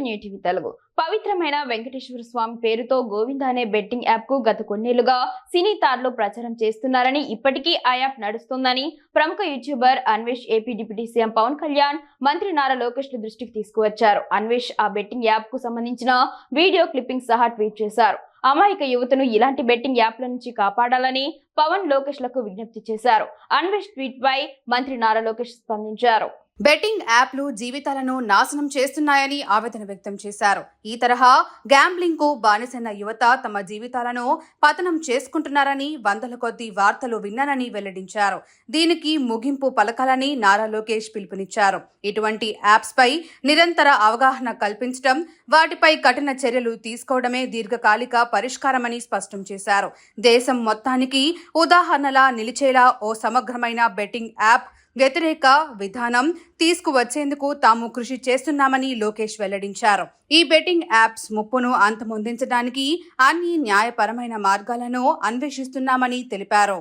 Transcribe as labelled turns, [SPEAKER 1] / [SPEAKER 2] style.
[SPEAKER 1] New TV Telugu. పవిత్రమైన వెంకటేశ్వర స్వామి పేరుతో గోవింద అనే బెట్టింగ్ యాప్ కు గత కొన్నేళ్లుగా సినీ తారలు ప్రచారం చేస్తున్నారని, ఇప్పటికీ ఆ యాప్ నడుస్తుందని ప్రముఖ YouTuber Anvesh AP deputy CM Pawan Kalyan, మంత్రి నారా లోకేష్ దృష్టికి తీసుకువచ్చారు. అన్వేష్ ఆ బెట్టింగ్ యాప్ కు సంబంధించిన వీడియో క్లిప్పింగ్ సహా ట్వీట్ చేశారు. అమాయక యువతను ఇలాంటి బెట్టింగ్ యాప్ల నుంచి కాపాడాలని పవన్, లోకేష్ లకు విజ్ఞప్తి చేశారు. అన్వేష్ ట్వీట్ పై మంత్రి నారా లోకేష్ స్పందించారు.
[SPEAKER 2] బెట్టింగ్ యాప్లు జీవితాలను నాశనం చేస్తున్నాయని ఆవేదన వ్యక్తం చేశారు. ఈ తరహా గ్యాంబ్లింగ్ కు బానిసైన యువత తమ జీవితాలను పతనం చేసుకుంటున్నారని వందల కొద్ది వార్తలు విన్నానని వెల్లడించారు. దీనికి ముగింపు పలకాలని నారా లోకేష్ పిలుపునిచ్చారు. ఇటువంటి యాప్స్ పై నిరంతర అవగాహన కల్పించడం, వాటిపై కఠిన చర్యలు తీసుకోవడమే దీర్ఘకాలిక పరిష్కారమని స్పష్టం చేశారు. దేశం మొత్తానికి ఉదాహరణలా నిలిచేలా ఓ సమగ్రమైన బెట్టింగ్ యాప్ వ్యతిరేక విధానం తీసుకువచ్చేందుకు తాము కృషి చేస్తున్నామని లోకేష్ వెల్లడించారు. ఈ బెట్టింగ్ యాప్స్ ముప్పును అంతమొందించడానికి అన్ని న్యాయపరమైన మార్గాలను అన్వేషిస్తున్నామని తెలిపారు.